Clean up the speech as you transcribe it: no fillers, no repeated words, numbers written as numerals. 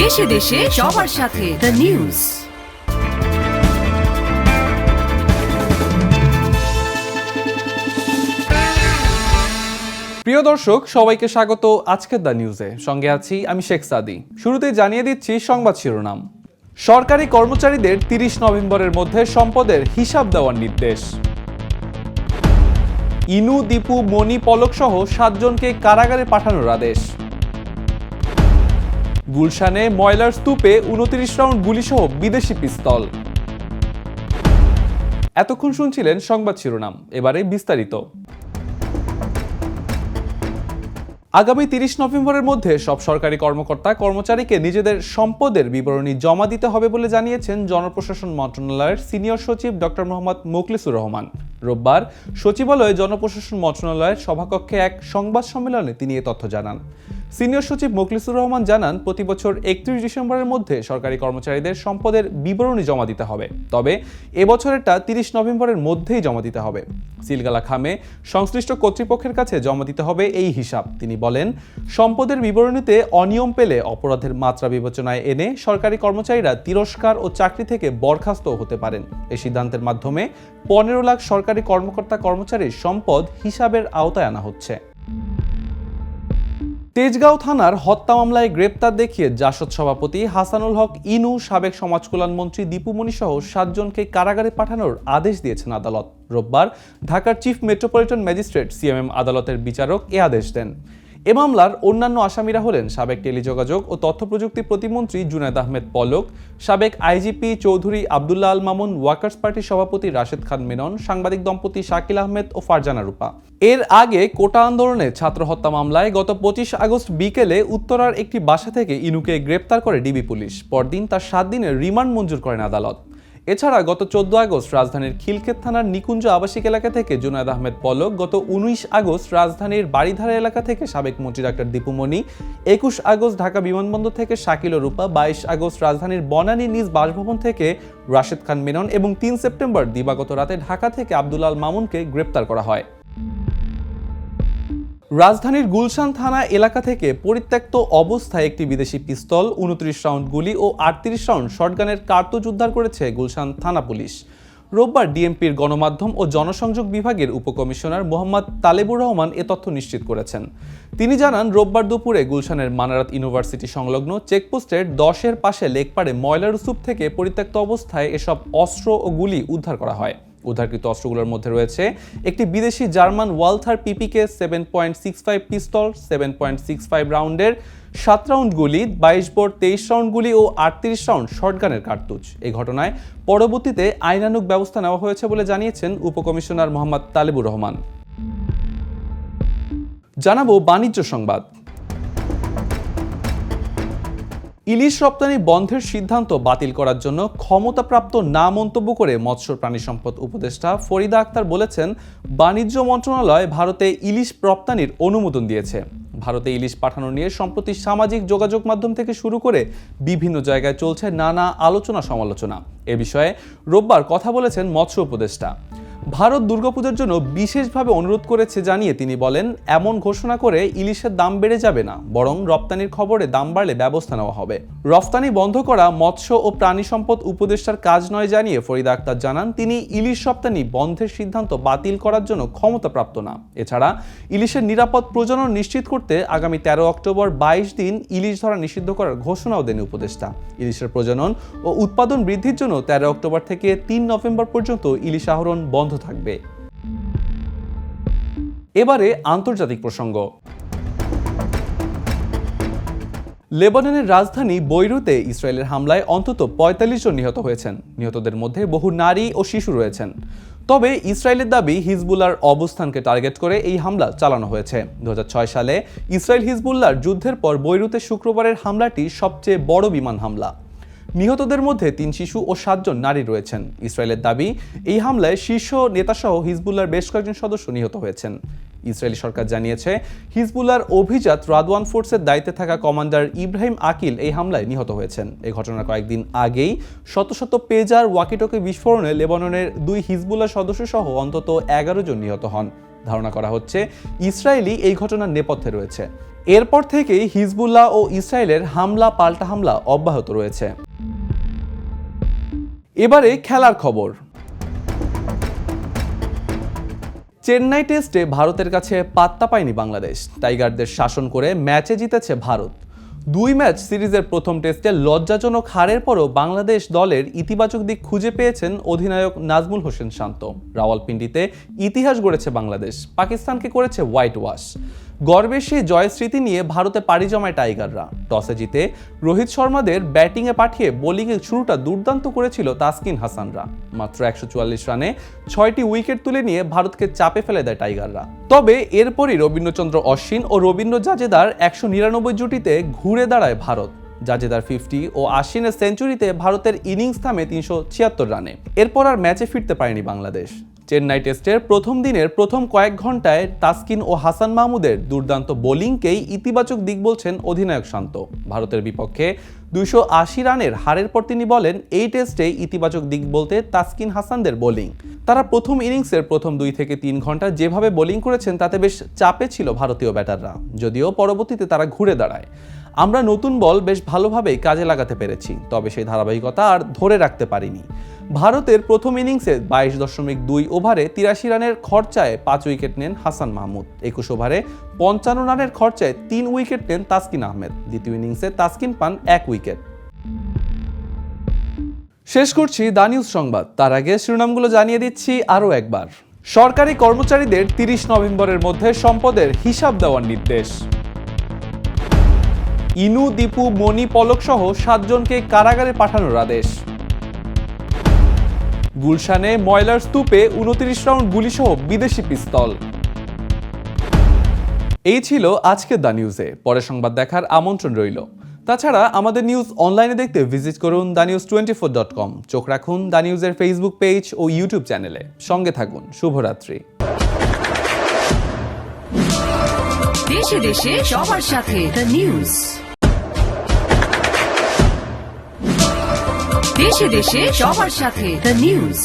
দেশে দেশে সবার সাথে দ্য নিউজ। প্রিয় দর্শক, সবাইকে স্বাগত আজকের দ্য নিউজে। সঙ্গে আছি আমি শেখ সাদি। শুরুতেই জানিয়ে দিচ্ছি সংবাদ শিরোনাম। সরকারি কর্মচারীদের 30 নভেম্বরের মধ্যে সম্পদের হিসাব দেওয়ার নির্দেশ। ইনু, দীপু, মণি, পলক সহ 7 জনকে কারাগারে পাঠানোর আদেশ। গুলশানে ময়লার স্তূপে 29 রাউন্ড গুলিসহ বিদেশি পিস্তল। এতক্ষণ শুনছিলেন সংবাদ শিরোনাম, এবারে বিস্তারিত। আগামী 30 নভেম্বরের মধ্যে সব সরকারি কর্মকর্তা কর্মচারীকে নিজেদের সম্পদের বিবরণী জমা দিতে হবে বলে জানিয়েছেন জনপ্রশাসন মন্ত্রণালয়ের সিনিয়র সচিব ডক্টর মোহাম্মদ মোখলেসুর রহমান। রোববার সচিবালয়ে জনপ্রশাসন মন্ত্রণালয়ের সভাকক্ষে এক সংবাদ সম্মেলনে তিনি এ তথ্য জানান। সিনিয়র সচিব মোখলেসুর রহমান জানান, প্রতি বছর 31 ডিসেম্বরের মধ্যে সরকারি কর্মচারীদের সম্পদের বিবরণী জমা দিতে হবে, তবে এবছরেরটা 30 নভেম্বরের মধ্যেই জমা দিতে হবে। সিলগালা খামে সংশ্লিষ্ট কর্তৃপক্ষের কাছে জমা দিতে হবে এই হিসাব। তিনি বলেন, সম্পদের বিবরণীতে অনিয়ম পেলে অপরাধের মাত্রা বিবেচনায় এনে সরকারি কর্মচারীরা তিরস্কার ও চাকরি থেকে বরখাস্ত হতে পারেন। এই সিদ্ধান্তের মাধ্যমে 15 লাখ সরকারি কর্মকর্তা কর্মচারীর সম্পদ হিসাবের আওতায় আনা হচ্ছে। তেজগাঁও থানার হত্যা মামলায় গ্রেপ্তার দেখিয়ে জাসদ সভাপতি হাসানুল হক ইনু, সাবেক সমাজ কল্যাণ মন্ত্রী দীপু মনি সহ 7 জনকে কারাগারে পাঠানোর আদেশ দিয়েছেন আদালত। রোববার ঢাকার চিফ মেট্রোপলিটন ম্যাজিস্ট্রেট সিএমএম আদালতের বিচারক এ আদেশ দেন। এ মামলার অন্যান্য আসামিরা হলেন সাবেক টেলিযোগাযোগ ও তথ্য প্রযুক্তি প্রতিমন্ত্রী জুনায়েদ আহমেদ পলক, সাবেক আইজিপি চৌধুরী আব্দুল্লাহ আল মামুন, ওয়ার্কার্স পার্টির সভাপতি রাশেদ খান মেনন, সাংবাদিক দম্পতি শাকিল আহমেদ ও ফারজানা রূপা। এর আগে কোটা আন্দোলনে ছাত্র হত্যা মামলায় গত 25 আগস্ট বিকেলে উত্তরার একটি বাসা থেকে ইনুকে গ্রেপ্তার করে ডিবি পুলিশ। পরদিন তার 7 দিনের রিমান্ড মঞ্জুর করেন আদালত। এছাড়া গত 14 আগস্ট রাজধানীর খিলক্ষেত থানার নিকুঞ্জ আবাসিক এলাকা থেকে জুনায়েদ আহমেদ পলক, গত 19 আগস্ট রাজধানীর বাড়িধারা এলাকা থেকে সাবেক মন্ত্রী ডাক্তার দীপু মনি, 21 আগস্ট ঢাকা বিমানবন্দর থেকে শাকিল ও রূপা, 22 আগস্ট রাজধানীর বনানী নিজ বাসভবন থেকে রাশেদ খান মেনন এবং 3 সেপ্টেম্বর দিবাগত রাতে ঢাকা থেকে আব্দুল্লাহ আল মামুনকে গ্রেপ্তার করা হয়। রাজধানীর গুলশান থানা এলাকা থেকে পরিত্যক্ত অবস্থায় একটি বিদেশি পিস্তল, 29 রাউন্ড গুলি ও 38 রাউন্ড শটগানের কার্তুজ উদ্ধার করেছে গুলশান থানা পুলিশ। রোববার ডিএমপির গণমাধ্যম ও জনসংযোগ বিভাগের উপকমিশনার মোহাম্মদ তালেবুর রহমান এ তথ্য নিশ্চিত করেছেন। তিনি জানান, রোববার দুপুরে গুলশানের মানারাত ইউনিভার্সিটি সংলগ্ন চেকপোস্টের 10-এর পাশে লেকপাড়ে ময়লার স্তূপ থেকে পরিত্যক্ত অবস্থায় এসব অস্ত্র ও গুলি উদ্ধার করা হয়। উদ্ধারকৃত অস্ত্রগুলোর মধ্যে রয়েছে একটি বিদেশি জার্মান ওয়ালথার পিপিকে 7.65 পিস্তল, 7.65 রাউন্ডের 7 রাউন্ড গুলি, 22 বোর 23 রাউন্ড গুলি ও 38 রাউন্ড শটগানের কার্তুজ। এই ঘটনায় পরবর্তীতে আইনানুগ ব্যবস্থা নেওয়া হয়েছে বলে জানিয়েছেন উপকমিশনার মোহাম্মদ তালেবুর রহমান। জানাবো বাণিজ্য সংবাদ। ইলিশ রপ্তানি বন্ধের সিদ্ধান্ত বাতিল করার জন্য ক্ষমতাপ্রাপ্ত না মন্তব্য করে মৎস্য প্রাণী সম্পদ উপদেষ্টা ফরিদা আক্তার বলেছেন, বাণিজ্য মন্ত্রণালয় ভারতে ইলিশ রপ্তানির অনুমোদন দিয়েছে। ভারতে ইলিশ পাঠানো নিয়ে সম্প্রতি সামাজিক যোগাযোগ মাধ্যম থেকে শুরু করে বিভিন্ন জায়গায় চলছে নানা আলোচনা সমালোচনা। এ বিষয়ে রোববার কথা বলেছেন মৎস্য উপদেষ্টা। ভারত দুর্গাপূজার জন্য বিশেষভাবে অনুরোধ করেছে জানিয়ে তিনি বলেন, এমন ঘোষণা করে ইলিশের দাম বেড়ে যাবে না, বরং রপ্তানির খবরে দাম বাড়লে ব্যবস্থা নেওয়া হবে। রপ্তানি বন্ধ করা মৎস্য ও প্রাণী সম্পদ উপদেষ্টার কাজ নয় জানিয়ে ফরিদা আক্তার জানান, তিনি ইলিশ রপ্তানি বন্ধের সিদ্ধান্ত বাতিল করার জন্য ক্ষমতাপ্রাপ্ত না। এছাড়া ইলিশের নিরাপদ প্রজনন নিশ্চিত করতে আগামী 13 অক্টোবর 22 দিন ইলিশ ধরা নিষিদ্ধ করার ঘোষণাও দেন উপদেষ্টা। ইলিশের প্রজনন ও উৎপাদন বৃদ্ধির জন্য 13 অক্টোবর থেকে 3 নভেম্বর পর্যন্ত ইলিশ আহরণ বন্ধ থাকবে। এবারে আন্তর্জাতিক প্রসঙ্গ। লেবাননের রাজধানী বৈরুতে ইসরায়েলের হামলায় অন্তত 45 জন নিহত হয়েছেন। নিহতদের মধ্যে বহু নারী ও শিশু রয়েছেন। তবে ইসরায়েলের দাবি, হিজবুল্লাহর অবস্থানকে টার্গেট করে এই হামলা চালানো হয়েছে। 2006 সালে ইসরায়েল হিজবুল্লাহর যুদ্ধের পর বৈরুতে শুক্রবারের হামলাটি সবচেয়ে বড় বিমান হামলা। নিহতদের মধ্যে 3 শিশু ও 7 জন নারী রয়েছেন। ইসরায়েলের দাবি, এই হামলায় শীর্ষ নেতাসহ হিজবুল্লাহর বেশ কয়েকজন সদস্য নিহত হয়েছেন। ইসরায়েলি সরকার জানিয়েছে, হিজবুল্লাহর অভিজাত রাদওয়ান ফোর্সের দায়িত্বে থাকা কমান্ডার ইব্রাহিম আকিল এই হামলায় নিহত হয়েছেন। এই ঘটনার কয়েকদিন আগেই শত শত পেজার ওয়াকিটকি বিস্ফোরণে লেবাননের 2 হিজবুল্লাহ সদস্য সহ অন্তত 11 জন নিহত হন। ধারণা করা হচ্ছে ইসরায়েলই এই ঘটনার নেপথ্যে রয়েছে। এরপর থেকেই হিজবুল্লাহ ও ইসরায়েলের হামলা পাল্টা হামলা অব্যাহত রয়েছে। এবারে খেলার খবর। চেন্নাই টেস্টে ভারতের কাছে পাত্তা পায়নি বাংলাদেশ। টাইগারদের শাসন করে ম্যাচে জিতেছে ভারত। 2 ম্যাচ সিরিজের প্রথম টেস্টে লজ্জাজনক হারের পরও বাংলাদেশ দলের ইতিবাচক দিক খুঁজে পেয়েছেন অধিনায়ক নাজমুল হোসেন শান্ত। রাওয়ালপিন্ডিতে ইতিহাস গড়েছে বাংলাদেশ, পাকিস্তানকে করেছে হোয়াইট ওয়াশ। গর্বের সেই জয় স্মৃতি নিয়ে ভারতে পাড়ি জমায় টাইগাররা। টসে জিতে রোহিত শর্মাদের ব্যাটিংয়ে পাঠিয়ে বোলিংয়ের শুরুটা দুর্দান্ত করেছিল তাসকিন হাসানরা। মাত্র 144 রানে 6টি উইকেট তুলে নিয়ে ভারতকে চাপে ফেলে দেয় টাইগাররা। তবে এরপরই রবীন্দ্রচন্দ্র অশ্বিন ও রবীন্দ্র জাদেজার 199 জুটিতে ঘুরে দাঁড়ায় ভারত। জাদেজার 50 ও আশ্বিনের সেঞ্চুরিতে ভারতের ইনিংস থামে 376 রানে। এরপর আর ম্যাচে ফিরতে পারেনি বাংলাদেশ। চেন্নাই টেস্টের প্রথম দিনের প্রথম কয়েক ঘন্টায় তাসকিন ও হাসান মাহমুদের দুর্দান্ত বোলিংকেই ইতিবাচক দিক বলছেন অধিনায়ক শান্ত। ভারতের বিপক্ষে 280 রানের হারের পর তিনি বলেন, এই টেস্টে ইতিবাচক দিক বলতে তাসকিন হাসানদের বোলিং। তারা প্রথম ইনিংসের প্রথম 2 থেকে 3 ঘন্টা যেভাবে বোলিং করেছেন তাতে বেশ চাপে ছিল ভারতীয় ব্যাটাররা, যদিও পরবর্তীতে তারা ঘুরে দাঁড়ায়। আমরা নতুন বল বেশ ভালোভাবেই কাজে লাগাতে পেরেছি, তবে সেই ধারাবাহিকতা আর ধরে রাখতে পারিনি। ভারতের প্রথম ইনিংসে 22.2 ওভারে 83 রানের খরচায় 5 উইকেট নেন হাসান মাহমুদ। 21 ওভারে 55 রানের খরচায় 3 উইকেট নেন তাসকিন আহমেদ। দ্বিতীয় ইনিংসে তাসকিন পান 1 উইকেট। শেষ করছি দা নিউজ সংবাদ। তার আগে শিরোনামগুলো জানিয়ে দিচ্ছি আরও একবার। সরকারি কর্মচারীদের 30 নভেম্বরের মধ্যে সম্পদের হিসাব দেওয়ার নির্দেশ। ইনু, দীপু, মণি, পলক সহ 7 জনকে কারাগারে পাঠানোর আদেশ। গুলশানে ময়লার স্তূপে 29 রাউন্ড গুলিসহ বিদেশি পিস্তল। এই ছিল আজকের দা নিউজে। পরের সংবাদ দেখার আমন্ত্রণ রইল। তাছাড়া আমাদের নিউজ অনলাইনে দেখতে ভিজিট করুন danews24.com। চোখ রাখুন দা নিউজের ফেসবুক পেজ ও ইউটিউব চ্যানেলে। সঙ্গে থাকুন। শুভরাত্রি। দেশে দেশে সবার সাথে দ্য নিউজ। দেশে দেশে সবার সাথে দ্য নিউজ।